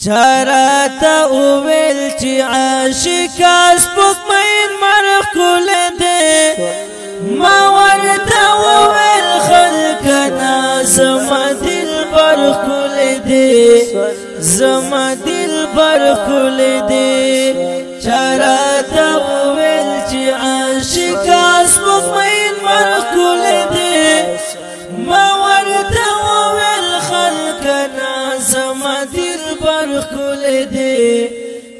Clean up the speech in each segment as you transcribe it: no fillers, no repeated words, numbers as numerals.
چراتا اوویل چی عاشقا سپوږمۍ مرخ کول دې ما ورته وویل خلکنا زما دلبر کول دې زما دلبر کول دې چراتا اوویل چی عاشقا سپوږمۍ مرخ کول دې ما ورته وویل خلکنا زما دلبر کول دې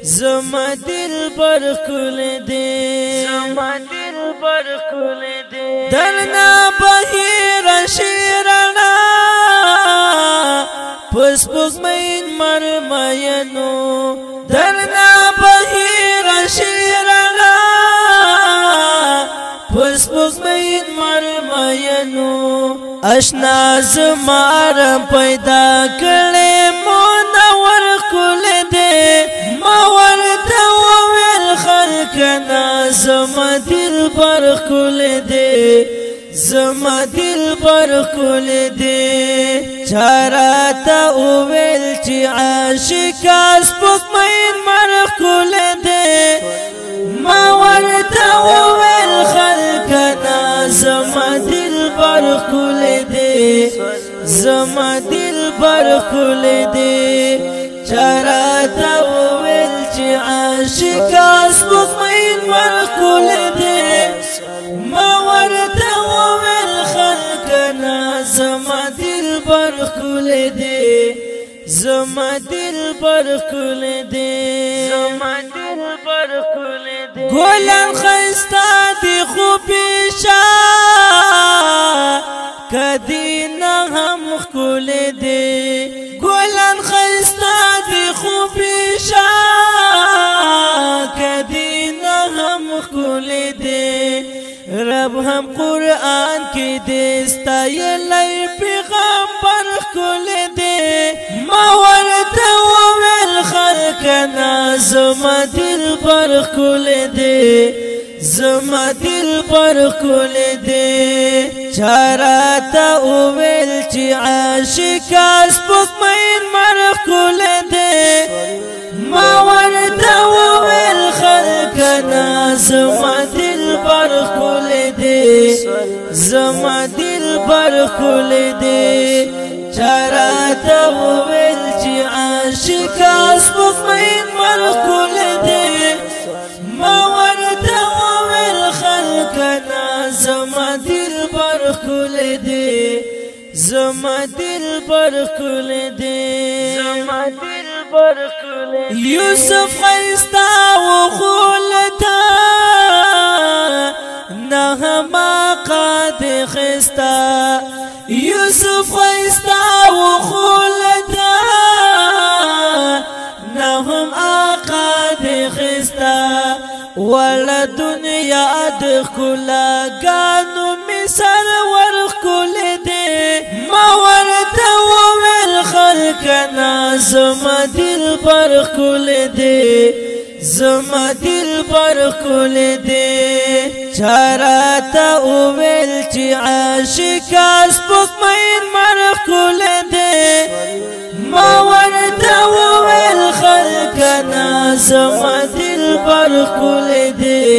زما دلبر کول دې زما دلبر کول دې درنا بهیر شیرنا پس پسمین مرمینو درنا بهیر شیرنا پس پسمین مرمینو اشنا زمار پیدا کړې منور کول دې ما ورته وویل خلکنا زما دلبر کول دې زما دلبر کول دې چراتا وویل چې عاشقا سپوږمۍ مرخ کول دې ما ورته وویل خلکنا زما دلبر کول دې زما دلبر کول دې چراتا وویل چې عاشقا سپوږمۍ مرخ کول دې ما ورته وویل خلکنا زما دلبر کول دې زما دلبر کول دې زما دلبر کول دې ګلان خستا دي خو پیشا کدی نه هم کول دې ګلان خستا دي خو پیشا کدی نه هم کول دې رب هم قرآن کې دې ستایلی پیغمبر کول دې ما ورته وویل خلکنا زما دلبر کول دې زما دلبر کول دې چراتا وویل چې عاشقا سپوږمۍ مرخ کول دې ما ورته وویل خلکنا زما دلبر کول دې زما دلبر کول دې چراتا وویل چې عاشقا سپوږمۍ مرخ کول دې ما ورته وویل خلکنا زما دلبر کول دې زما دلبر کول دې زما دلبر کول دې یوسف خستا وخولتا نهما قد خستا یوسف خستا وخولتا نهم قد خستا ولا دنیا د کلا گانو مثال ورخ کول دې ما ورته وویل خلکنا زما دلبر کول دې زما دلبر کول دې چراتا وویل چې عاشقا سپوږمۍ مرخ کول دې ما ورته وویل خلکنا زما دلبر کول دې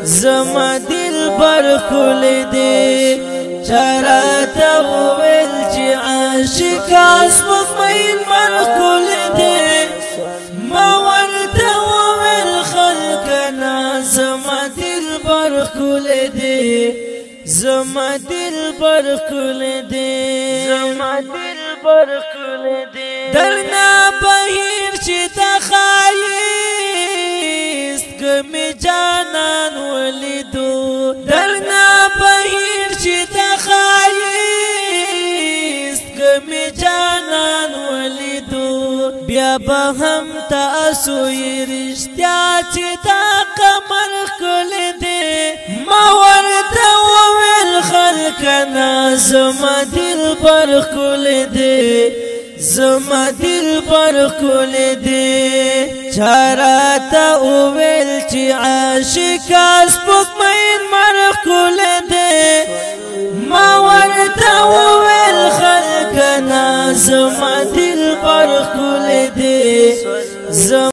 زما دلبر کول دې چراتا وویل چې عاشقا سپوږمۍ مرخ کول دې ما ورته وویل خلکنا زما دلبر کول دې زما دلبر کول دې زما دلبر کول دې درنا بهیر چې تخایست کمی جانان ولیدو درنا بهیر چې تخایست کمی جانان ولیدو بیا به هم تاسو یې رښتیا چې دا قمر کول دې ما ورته وویل خلکنا زما دلبر کول دې زما دلبر کول دې چراتا وویل چې عاشقا سپوږمۍ مرخ کول دې ما ورته وویل خلکنا زما دلبر کول دې